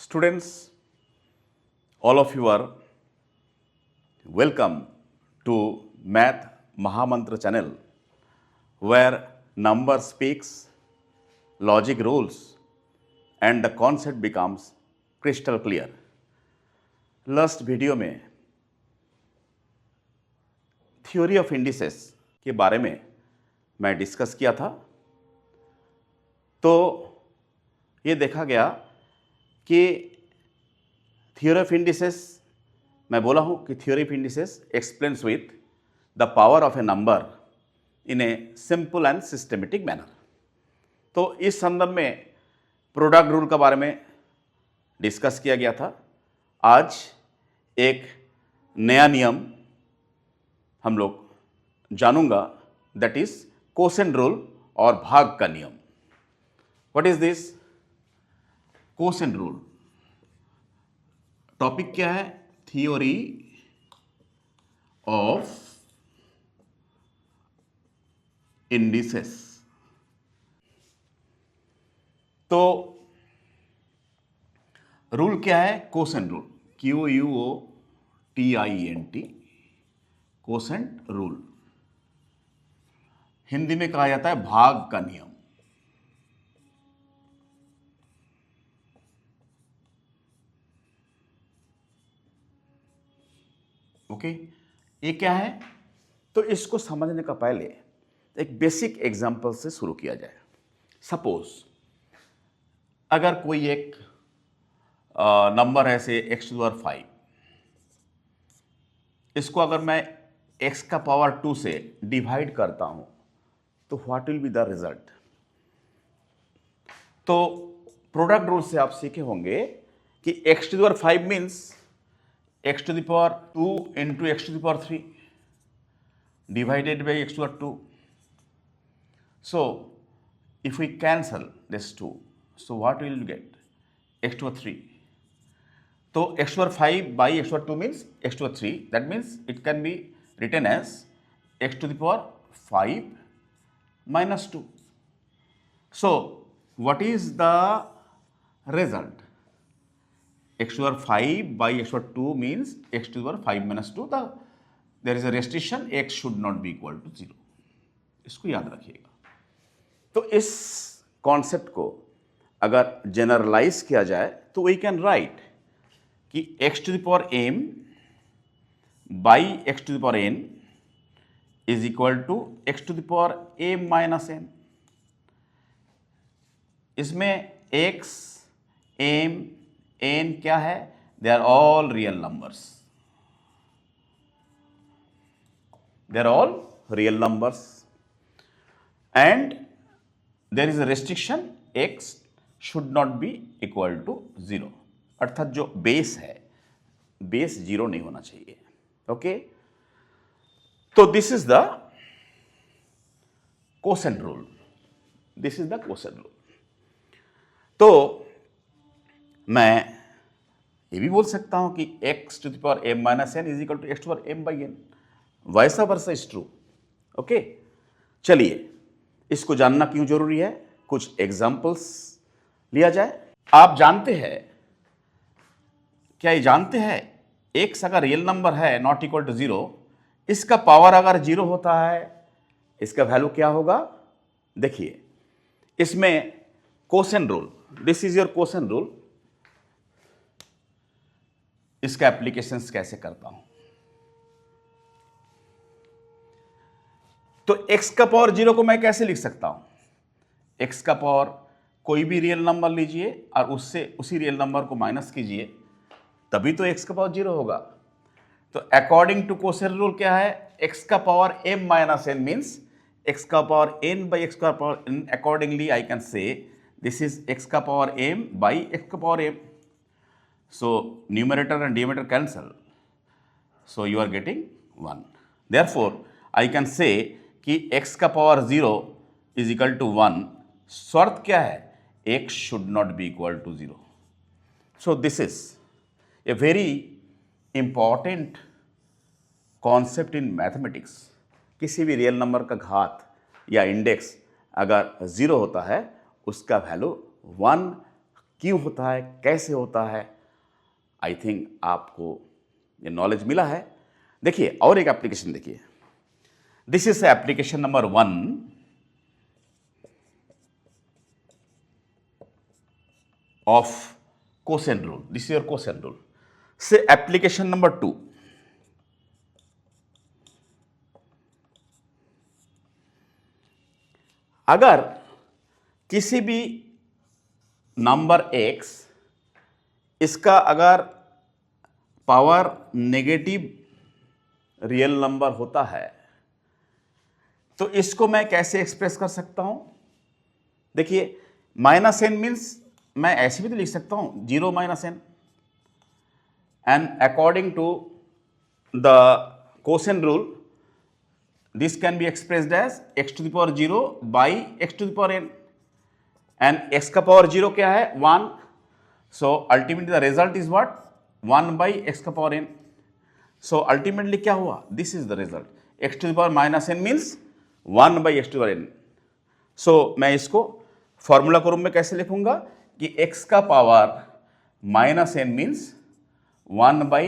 Students, all of you are welcome to Math Mahamantra channel, where number speaks, logic rules, and the concept becomes crystal clear. Last video में theory of indices के बारे में मैं discuss किया था। तो ये देखा गया कि थ्योरी ऑफ इंडिसेस, मैं बोला हूँ कि theory of indices explains with the power of A number in a simple and systematic manner. तो इस संदर्भ में प्रोडक्ट रूल के बारे में डिस्कस किया गया था। आज एक नया नियम हम लोग जानूंगा, दैट इज कोसेंट रूल और भाग का नियम। What is this quotient rule? Topic क्या है? Theory of indices. तो रूल क्या है? Quotient rule, QUOTIENT, quotient rule. Hindi में कहा जाता है भाग का नियम। ओके, ये क्या है? तो इसको समझने का पहले एक बेसिक एग्जांपल से शुरू किया जाए। सपोज अगर कोई एक नंबर है से x⁵, इसको अगर मैं x का पावर 2 से डिवाइड करता हूं तो what will be the result? तो प्रोडक्ट रूल से आप सीखे होंगे कि x⁵ means x⁵2 into x⁵3 divided by x⁵2. So if we cancel this 2, so what will you get? x⁵3. So x⁵5 by x⁵2 means x⁵3. That means it can be written as x⁵5 minus 2. So what is the result? x⁵5 by x⁵2 means x⁵5 minus 2. There is a restriction, x should not be equal to 0. इसको याद रखिएगा। तो इस concept को अगर generalise किया जाए तो वी कैन राइट कि x⁴m by x⁴n is equal to x⁴m minus n। इसमें x, m, n क्या है? They are all real numbers. They are all real numbers and there is a restriction, x should not be equal to 0। अर्थात जो base है, base 0 नहीं होना चाहिए। Okay, तो this is the quotient rule. This is the quotient rule. तो मैं ये भी बोल सकता हूं कि x⁴m minus n is equal to x⁴m by n, वैसा वर्सा इज ट्रू। ओके, चलिए इसको जानना क्यों जरूरी है, कुछ एग्जांपल्स लिया जाए। आप जानते हैं, क्या ये जानते हैं, x अगर रियल नंबर है नॉट इक्वल टू 0, इसका पावर अगर 0 होता है, इसका वैल्यू क्या होगा? देखिए इसमें quotient rule, this is your quotient rule. इसका एप्लीकेशंस कैसे करता हूं? तो x का पावर 0 को मैं कैसे लिख सकता हूं? x का पावर कोई भी रियल नंबर लीजिए और उससे उसी रियल नंबर को माइनस कीजिए, तभी तो x का पावर 0 होगा। तो अकॉर्डिंग टू कोसेंट रूल क्या है? x का power m minus n means x का पावर n by x का power n। Accordingly I can say this is x का पावर m by x का power m। So numerator and denominator cancel, so you are getting 1. Therefore I can say कि x का power 0 is equal to 1। शर्त क्या है? x should not be equal to 0. So this is a very important concept in mathematics। किसी भी real number का घात या इंडेक्स अगर 0 होता है, उसका वैल्यू 1 क्यों होता है, कैसे होता है, आई थिंक आपको ये नॉलेज मिला है। देखिए और एक एप्लीकेशन देखिए, this is application number 1 of quotient rule. This is your quotient rule. Say application number 2. अगर किसी भी नंबर x इसका अगर पावर नेगेटिव रियल नंबर होता है तो इसको मैं कैसे एक्सप्रेस कर सकता हूं? देखिए -n मीन्स मैं ऐसे भी तो लिख सकता हूं 0 - n, and according to the quotient rule this can be expressed as x to the power 0 by x to the power n, and x का पावर 0 क्या है 1, so ultimately the result is what 1 by x का power n, so ultimately क्या हुआ, this is the result x to the power -n means 1 by x to the power n. so मैं इसको formula के रूप में कैसे लिखूंगा कि x का power -n means 1 by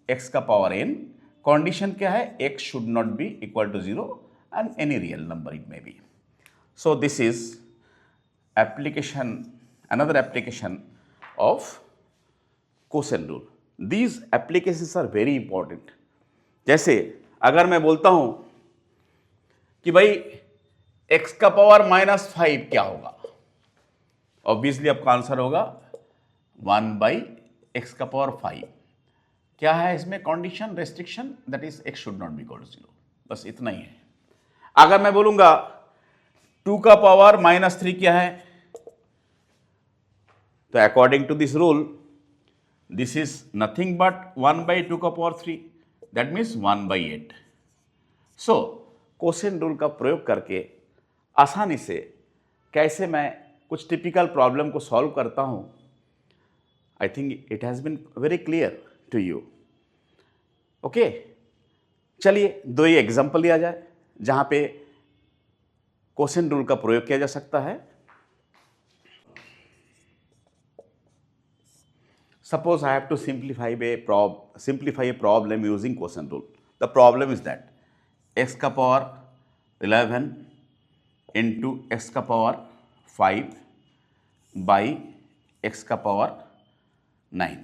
x का पावर n, कंडीशन क्या है x should not be equal to 0 and any real number it may be. So this is application, another application of quotient rule. These applications are very important. जैसे अगर मैं बोलता हूं कि भाई x का पावर -5 क्या होगा, ऑब्वियसली आपका आंसर होगा 1 बाई x का पावर 5. क्या है इसमें condition, restriction, that is x should not be equal to 0. बस इतना ही है. अगर मैं बोलूंगा 2 का पावर -3 क्या है, तो according to this rule this is nothing but 1 by 2 का power 3, that means 1 by 8. So quotient rule का प्रयोग करके आसानी से कैसे मैं कुछ टिपिकल प्रॉब्लम को सॉल्व करता हूं, I think it has been very clear to you. Okay, चलिए दो ही एग्जाम्पल लिया जाए जहां पे क्वोशिएंट रूल का प्रयोग किया जा सकता है. Suppose I have to simplify a problem using quotient rule. The problem is that x का पावर 11 इंटू x का पावर 5 बाई x का power 9.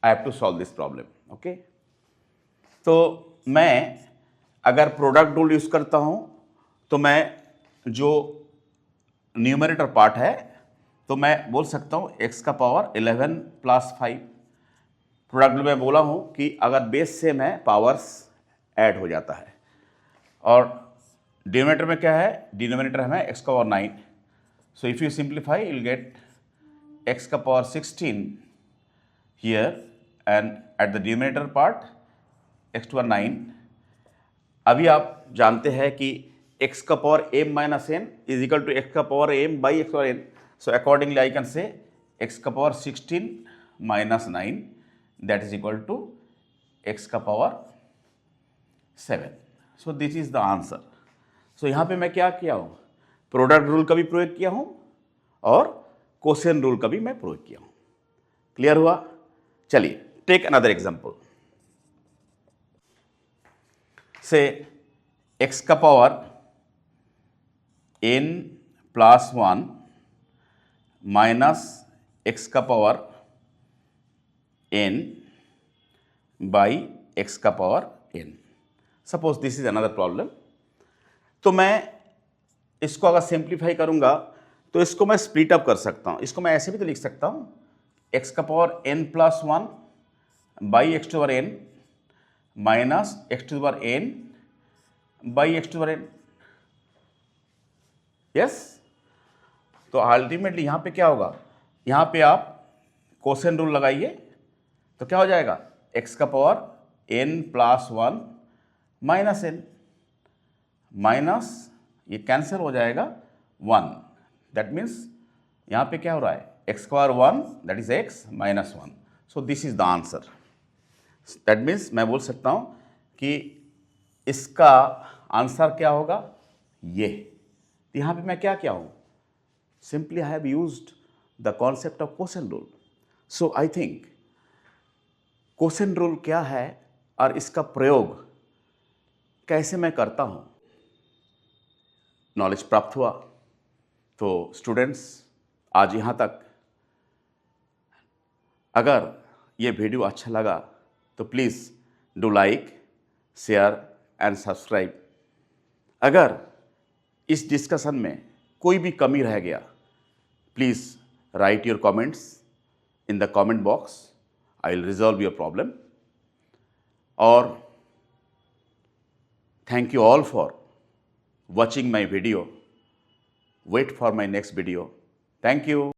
I have to solve this problem. Okay, तो मैं अगर प्रोडक्ट रूल यूज करता हूं तो मैं जो न्यूमरेटर पार्ट है तो मैं बोल सकता हूं x का पावर 11 प्लस 5. प्रोडक्ट में बोला हूं कि अगर बेस से मैं पावर्स ऐड हो जाता है, और डिनोमिनेटर में क्या है, डिनोमिनेटर है x का power 9. So if you simplify you will get x का power 16 here and at the denominator part x to the 9. अभी आप जानते हैं कि x का power m minus n is equal to x का power m by x power n. So accordingly I can say x का power 16 minus 9 that is equal to x का power 7. So this is the answer. So यहाँ पे मैं क्या किया हूँ, product rule का भी प्रयोग किया हूँ और क्वोशिएंट रूल का भी मैं प्रयोग किया हूँ. क्लियर हुआ? चलिए टेक अनदर एग्जाम्पल. से x का power n plus 1 minus x का पावर n बाई x का power n. Suppose this is another problem. तो मैं इसको अगर सिंप्लीफाई करूंगा तो इसको मैं स्प्लिट अप कर सकता हूं. इसको मैं ऐसे भी तो लिख सकता हूं x का power n plus 1 by x to power n minus x to power n by x to power n. Yes, तो अल्टीमेटली यहां पे क्या होगा, यहां पे आप क्वोशिएंट रूल लगाइए तो क्या हो जाएगा, x का power n plus 1 minus n minus ये कैंसिल हो जाएगा 1. दैट मीन्स यहां पे क्या हो रहा है, x का power 1 that is x minus 1. So this is the answer. That means मैं बोल सकता हूं कि इसका आंसर क्या होगा, ये. यहां पे मैं क्या किया हूं, simply I have used the concept of quotient rule. So I think quotient rule क्या है और इसका प्रयोग कैसे मैं करता हूँ, नॉलेज प्राप्त हुआ. तो स्टूडेंट्स, आज यहाँ तक. अगर ये वीडियो अच्छा लगा तो please do like, share and subscribe. अगर इस डिस्कशन में कोई भी कमी रह गया, please write your comments in the comment box. I will resolve your problem. और thank you all for watching my video. Wait for my next video. Thank you.